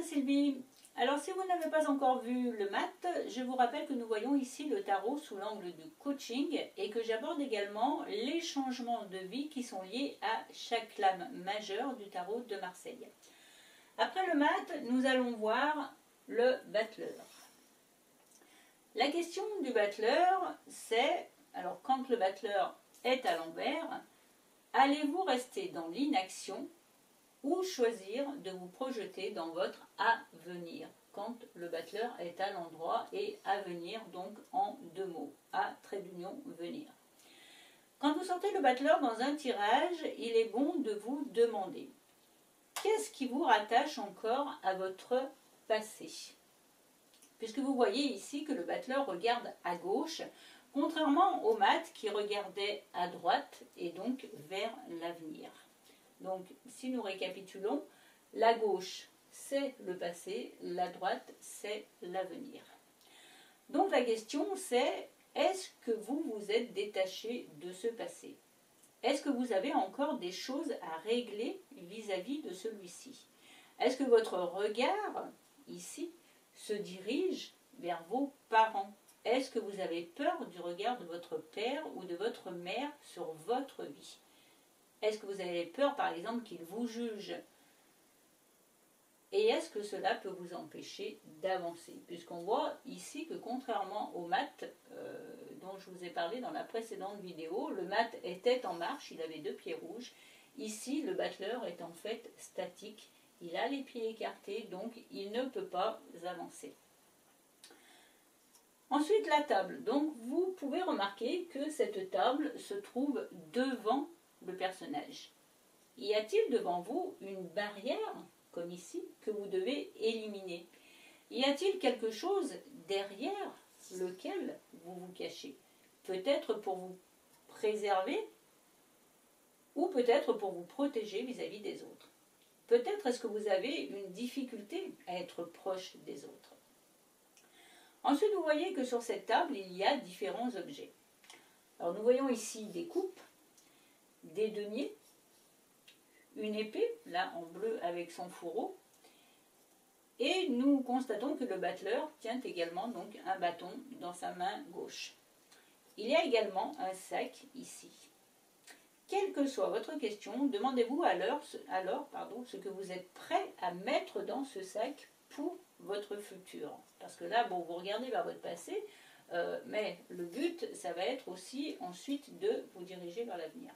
c'est Sylvie. Alors si vous n'avez pas encore vu le mat, je vous rappelle que nous voyons ici le tarot sous l'angle du coaching et que j'aborde également les changements de vie qui sont liés à chaque lame majeure du tarot de Marseille. Après le mat, nous allons voir le battleur. La question du battleur, c'est, alors quand le battleur est à l'envers, allez-vous rester dans l'inaction ou choisir de vous projeter dans votre avenir quand le battleur est à l'endroit et avenir donc en deux mots, à trait d'union venir. Quand vous sortez le battleur dans un tirage, il est bon de vous demander qu'est-ce qui vous rattache encore à votre passé, puisque vous voyez ici que le battleur regarde à gauche, contrairement au mat qui regardait à droite et donc vers l'avenir. Donc, si nous récapitulons, la gauche, c'est le passé, la droite, c'est l'avenir. Donc, la question, c'est, est-ce que vous vous êtes détaché de ce passé? Est-ce que vous avez encore des choses à régler vis-à-vis de celui-ci? Est-ce que votre regard, ici, se dirige vers vos parents? Est-ce que vous avez peur du regard de votre père ou de votre mère sur votre vie? Est-ce que vous avez peur, par exemple, qu'ils vous jugent? Et est-ce que cela peut vous empêcher d'avancer? Puisqu'on voit ici que contrairement au mat dont je vous ai parlé dans la précédente vidéo, le mat était en marche, il avait deux pieds rouges. Ici, le battleur est en fait statique. Il a les pieds écartés, donc il ne peut pas avancer. Ensuite, la table. Donc, vous pouvez remarquer que cette table se trouve devant le personnage. Y a-t-il devant vous une barrière, comme ici, que vous devez éliminer? Y a-t-il quelque chose derrière lequel vous vous cachez? Peut-être pour vous préserver ou peut-être pour vous protéger vis-à-vis des autres. Peut-être est-ce que vous avez une difficulté à être proche des autres. Ensuite, vous voyez que sur cette table, il y a différents objets. Alors, nous voyons ici des coupes, des deniers, une épée, là en bleu avec son fourreau, et nous constatons que le battleur tient également donc un bâton dans sa main gauche. Il y a également un sac ici. Quelle que soit votre question, demandez-vous alors ce que vous êtes prêt à mettre dans ce sac pour votre futur. Parce que là, bon, vous regardez vers votre passé, mais le but, ça va être aussi ensuite de vous diriger vers l'avenir.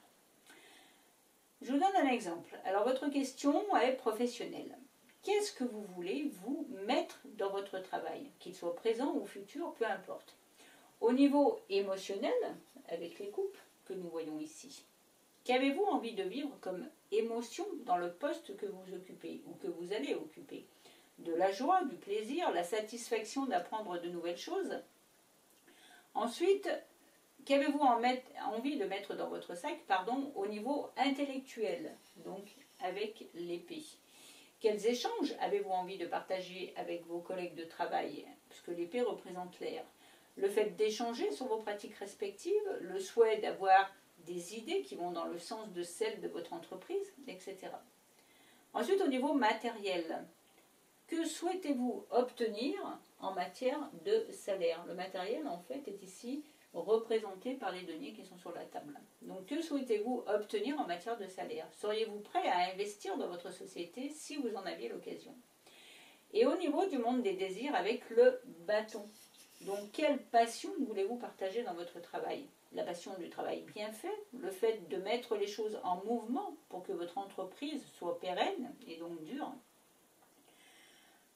Je vous donne un exemple. Alors, votre question est professionnelle. Qu'est-ce que vous voulez vous mettre dans votre travail, qu'il soit présent ou futur, peu importe. Au niveau émotionnel, avec les coupes que nous voyons ici, qu'avez-vous envie de vivre comme émotion dans le poste que vous occupez ou que vous allez occuper? De la joie, du plaisir, la satisfaction d'apprendre de nouvelles choses. Ensuite, qu'avez-vous envie de mettre dans votre sac, au niveau intellectuel, donc avec l'épée? Quels échanges avez-vous envie de partager avec vos collègues de travail, puisque l'épée représente l'air? Le fait d'échanger sur vos pratiques respectives, le souhait d'avoir des idées qui vont dans le sens de celles de votre entreprise, etc. Ensuite, au niveau matériel, que souhaitez-vous obtenir en matière de salaire? Le matériel, en fait, est ici représenté par les deniers qui sont sur la table. Donc, que souhaitez-vous obtenir en matière de salaire? Seriez-vous prêt à investir dans votre société si vous en aviez l'occasion? Et au niveau du monde des désirs, avec le bâton. Donc, quelle passion voulez-vous partager dans votre travail? La passion du travail bien fait, le fait de mettre les choses en mouvement pour que votre entreprise soit pérenne et donc dure.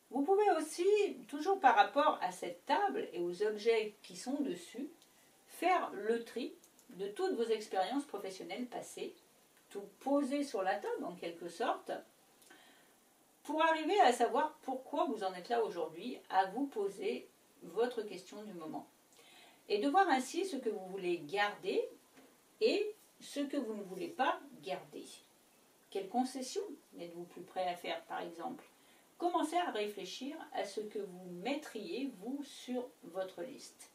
Vous pouvez aussi, toujours par rapport à cette table et aux objets qui sont dessus, faire le tri de toutes vos expériences professionnelles passées, tout poser sur la table en quelque sorte, pour arriver à savoir pourquoi vous en êtes là aujourd'hui, à vous poser votre question du moment. Et de voir ainsi ce que vous voulez garder et ce que vous ne voulez pas garder. Quelles concessions n'êtes-vous plus prêt à faire, par exemple? Commencez à réfléchir à ce que vous mettriez, vous, sur votre liste.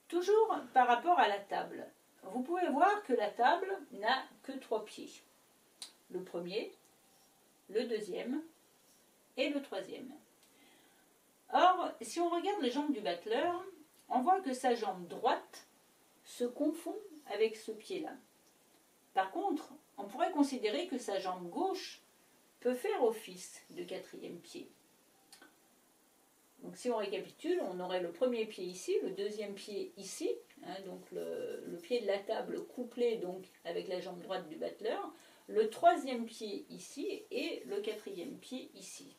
Toujours par rapport à la table, vous pouvez voir que la table n'a que 3 pieds. Le premier, le deuxième et le troisième. Or, si on regarde les jambes du battleur, on voit que sa jambe droite se confond avec ce pied-là. Par contre, on pourrait considérer que sa jambe gauche peut faire office de quatrième pied. Donc si on récapitule, on aurait le premier pied ici, le deuxième pied ici, donc le pied de la table couplé donc avec la jambe droite du battleur, le troisième pied ici et le quatrième pied ici.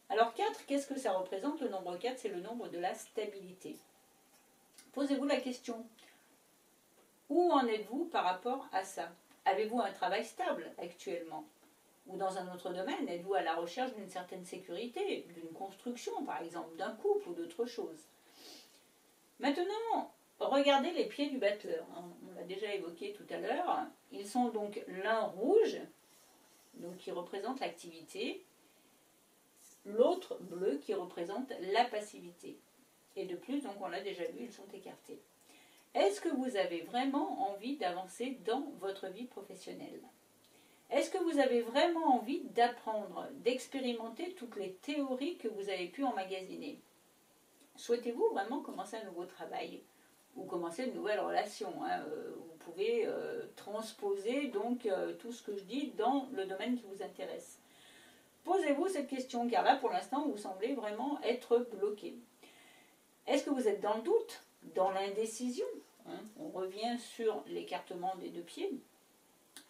Alors 4, qu'est-ce que ça représente? Le nombre 4, c'est le nombre de la stabilité. Posez-vous la question, où en êtes-vous par rapport à ça? Avez-vous un travail stable actuellement? Ou dans un autre domaine, êtes-vous à la recherche d'une certaine sécurité, d'une construction par exemple, d'un couple ou d'autre chose? Maintenant, regardez les pieds du battleur. On l'a déjà évoqué tout à l'heure. Ils sont donc l'un rouge, donc qui représente l'activité, l'autre bleu qui représente la passivité. Et de plus, donc on l'a déjà vu, ils sont écartés. Est-ce que vous avez vraiment envie d'avancer dans votre vie professionnelle? Est-ce que vous avez vraiment envie d'apprendre, d'expérimenter toutes les théories que vous avez pu emmagasiner? Souhaitez-vous vraiment commencer un nouveau travail ou commencer une nouvelle relation? Vous pouvez transposer donc tout ce que je dis dans le domaine qui vous intéresse. Posez-vous cette question, car là pour l'instant vous semblez vraiment être bloqué. Est-ce que vous êtes dans le doute, dans l'indécision? On revient sur l'écartement des deux pieds.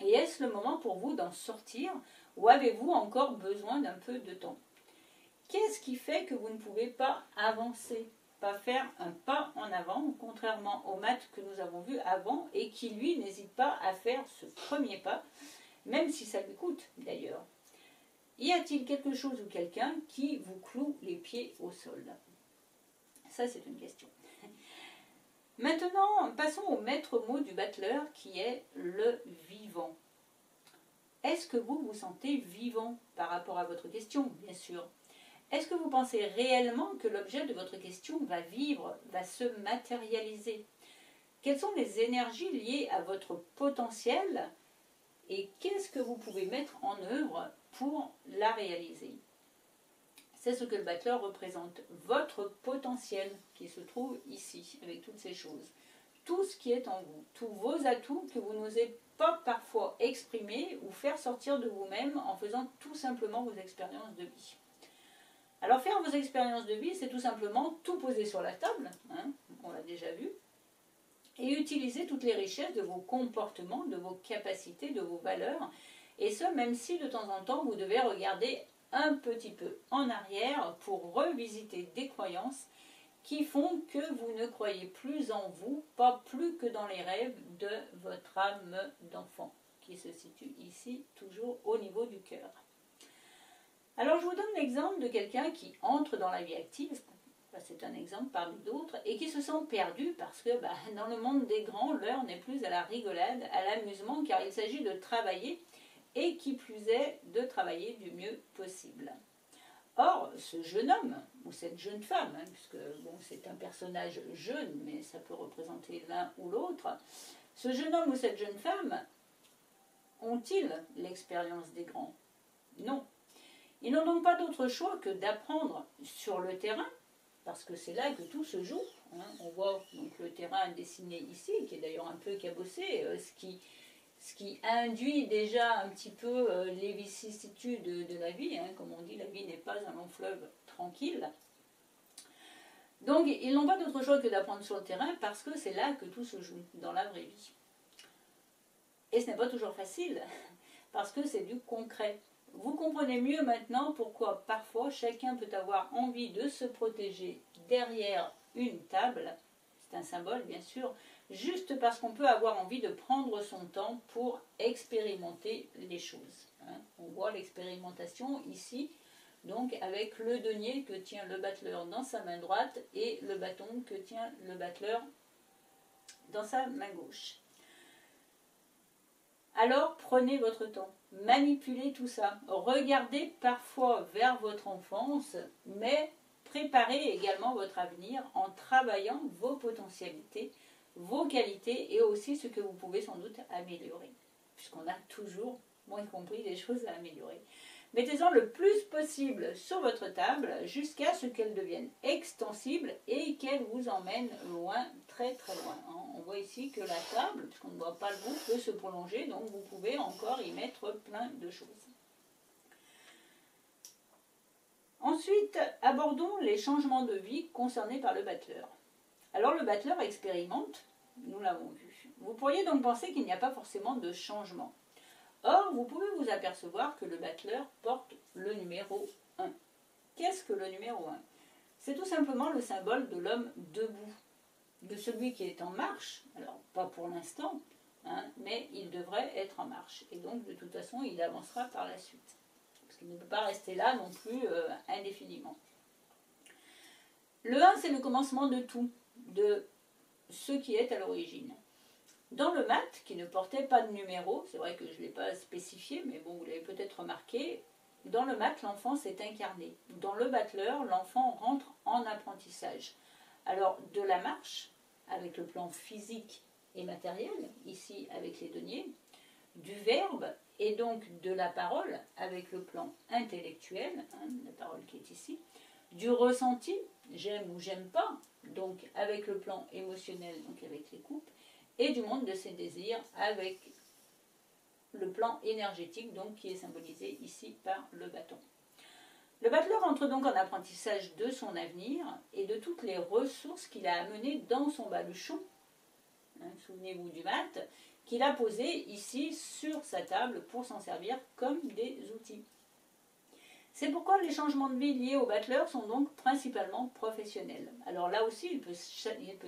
Et est-ce le moment pour vous d'en sortir ou avez-vous encore besoin d'un peu de temps? Qu'est-ce qui fait que vous ne pouvez pas avancer, pas faire un pas en avant, contrairement au maths que nous avons vu avant et qui lui n'hésite pas à faire ce premier pas, même si ça lui coûte d'ailleurs? Y a-t-il quelque chose ou quelqu'un qui vous cloue les pieds au sol? Ça c'est une question. Maintenant, passons au maître mot du battleur qui est le vivant. Est-ce que vous vous sentez vivant par rapport à votre question, bien sûr? Est-ce que vous pensez réellement que l'objet de votre question va vivre, va se matérialiser? Quelles sont les énergies liées à votre potentiel et qu'est-ce que vous pouvez mettre en œuvre pour la réaliser? C'est ce que le battleur représente, votre potentiel qui se trouve ici, avec toutes ces choses. Tout ce qui est en vous, tous vos atouts que vous n'osez pas parfois exprimer ou faire sortir de vous-même en faisant tout simplement vos expériences de vie. Alors faire vos expériences de vie, c'est tout simplement tout poser sur la table, on l'a déjà vu, et utiliser toutes les richesses de vos comportements, de vos capacités, de vos valeurs, et ce, même si de temps en temps vous devez regarder un petit peu en arrière pour revisiter des croyances qui font que vous ne croyez plus en vous, pas plus que dans les rêves de votre âme d'enfant, qui se situe ici, toujours au niveau du cœur. Alors je vous donne l'exemple de quelqu'un qui entre dans la vie active, c'est un exemple parmi d'autres, et qui se sent perdu parce que dans le monde des grands, l'heure n'est plus à la rigolade, à l'amusement, car il s'agit de travailler, et qui plus est, de travailler du mieux possible. Or, ce jeune homme, ou cette jeune femme, puisque c'est un personnage jeune, mais ça peut représenter l'un ou l'autre, ce jeune homme ou cette jeune femme, ont-ils l'expérience des grands? Non. Ils n'ont donc pas d'autre choix que d'apprendre sur le terrain, parce que c'est là que tout se joue. On voit donc le terrain dessiné ici, qui est d'ailleurs un peu cabossé, ce qui induit déjà un petit peu les vicissitudes de la vie. Comme on dit, la vie n'est pas un long fleuve tranquille. Donc, ils n'ont pas d'autre choix que d'apprendre sur le terrain parce que c'est là que tout se joue, dans la vraie vie. Et ce n'est pas toujours facile, parce que c'est du concret. Vous comprenez mieux maintenant pourquoi parfois chacun peut avoir envie de se protéger derrière une table. C'est un symbole, bien sûr, juste parce qu'on peut avoir envie de prendre son temps pour expérimenter les choses. On voit l'expérimentation ici, donc avec le denier que tient le battleur dans sa main droite et le bâton que tient le battleur dans sa main gauche. Alors prenez votre temps, manipulez tout ça, regardez parfois vers votre enfance, mais préparez également votre avenir en travaillant vos potentialités, vos qualités et aussi ce que vous pouvez sans doute améliorer, puisqu'on a toujours, moi y compris, des choses à améliorer. Mettez-en le plus possible sur votre table jusqu'à ce qu'elle devienne extensible et qu'elle vous emmène loin, très très loin. On voit ici que la table, puisqu'on ne voit pas le bout, peut se prolonger, donc vous pouvez encore y mettre plein de choses. Ensuite, abordons les changements de vie concernés par le battleur. Alors le battleur expérimente, nous l'avons vu. Vous pourriez donc penser qu'il n'y a pas forcément de changement. Or, vous pouvez vous apercevoir que le battleur porte le numéro 1. Qu'est-ce que le numéro 1? C'est tout simplement le symbole de l'homme debout, de celui qui est en marche, alors pas pour l'instant, mais il devrait être en marche. Et donc, de toute façon, il avancera par la suite. Parce qu'il ne peut pas rester là non plus indéfiniment. Le 1, c'est le commencement de tout, de ce qui est à l'origine. Dans le maths, qui ne portait pas de numéro, c'est vrai que je ne l'ai pas spécifié, mais bon, vous l'avez peut-être remarqué, dans le maths, l'enfant s'est incarné. Dans le battleur, l'enfant rentre en apprentissage. Alors, de la marche, avec le plan physique et matériel, ici avec les deniers, du verbe et donc de la parole, avec le plan intellectuel, la parole qui est ici, du ressenti, j'aime ou j'aime pas, donc avec le plan émotionnel, donc avec les coupes, et du monde de ses désirs avec le plan énergétique, donc qui est symbolisé ici par le bâton. Le battleur entre donc en apprentissage de son avenir et de toutes les ressources qu'il a amenées dans son baluchon, souvenez-vous du maths, qu'il a posé ici sur sa table pour s'en servir comme des outils. C'est pourquoi les changements de vie liés au battleur sont donc principalement professionnels. Alors là aussi, il peut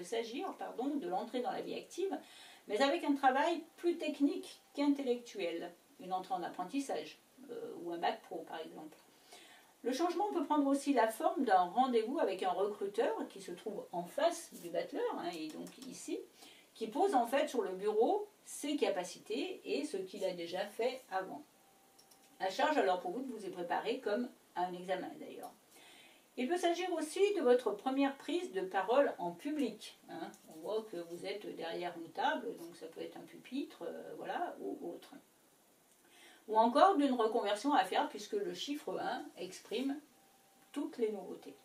s'agir de l'entrée dans la vie active, mais avec un travail plus technique qu'intellectuel, une entrée en apprentissage, ou un bac pro par exemple. Le changement peut prendre aussi la forme d'un rendez-vous avec un recruteur qui se trouve en face du battleur, et donc ici, qui pose en fait sur le bureau ses capacités et ce qu'il a déjà fait avant. À charge alors pour vous de vous y préparer comme à un examen d'ailleurs. Il peut s'agir aussi de votre première prise de parole en public. On voit que vous êtes derrière une table, donc ça peut être un pupitre, ou autre. Ou encore d'une reconversion à faire puisque le chiffre 1 exprime toutes les nouveautés.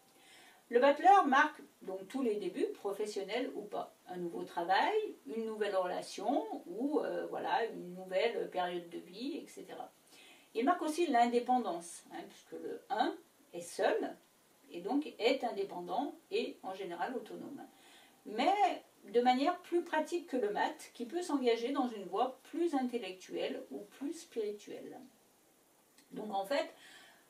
Le battleur marque donc tous les débuts, professionnels ou pas. Un nouveau travail, une nouvelle relation ou une nouvelle période de vie, etc. Il marque aussi l'indépendance, puisque le 1 est seul et donc est indépendant et en général autonome. Mais de manière plus pratique que le maths, qui peut s'engager dans une voie plus intellectuelle ou plus spirituelle. Donc en fait,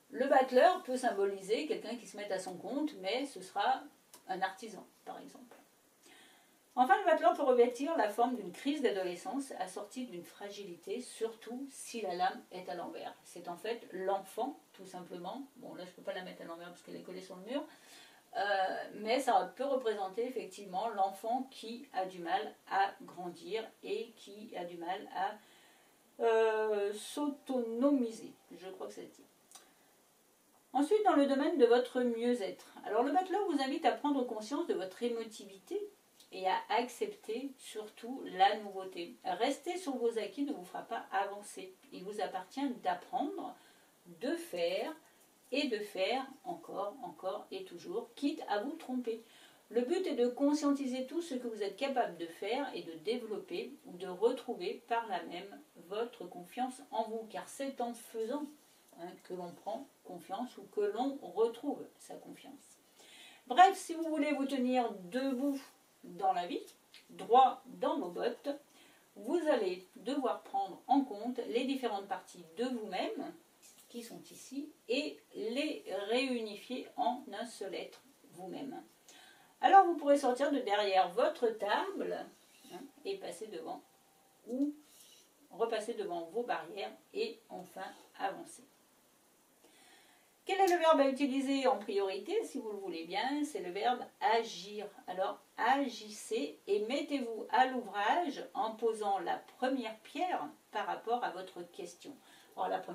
le battleur peut symboliser quelqu'un qui se met à son compte, mais ce sera un artisan, par exemple. Enfin, le battleur peut revêtir la forme d'une crise d'adolescence assortie d'une fragilité, surtout si la lame est à l'envers. C'est en fait l'enfant, tout simplement. Bon, là, je ne peux pas la mettre à l'envers parce qu'elle est collée sur le mur. Mais ça peut représenter effectivement l'enfant qui a du mal à grandir et qui a du mal à s'autonomiser. Je crois que c'est dit. Ensuite, dans le domaine de votre mieux-être. Alors, le battleur vous invite à prendre conscience de votre émotivité et à accepter surtout la nouveauté. Rester sur vos acquis ne vous fera pas avancer. Il vous appartient d'apprendre, de faire et de faire encore et toujours, quitte à vous tromper. Le but est de conscientiser tout ce que vous êtes capable de faire et de développer ou de retrouver par là même votre confiance en vous, car c'est en faisant que l'on prend confiance ou que l'on retrouve sa confiance. Bref, si vous voulez vous tenir debout dans la vie, droit dans vos bottes, vous allez devoir prendre en compte les différentes parties de vous-même qui sont ici et les réunifier en un seul être, vous-même. Alors vous pourrez sortir de derrière votre table et passer devant ou repasser devant vos barrières et enfin avancer. Quel est le verbe à utiliser en priorité, si vous le voulez bien? C'est le verbe agir. Alors agissez et mettez-vous à l'ouvrage en posant la première pierre par rapport à votre question. Alors, la première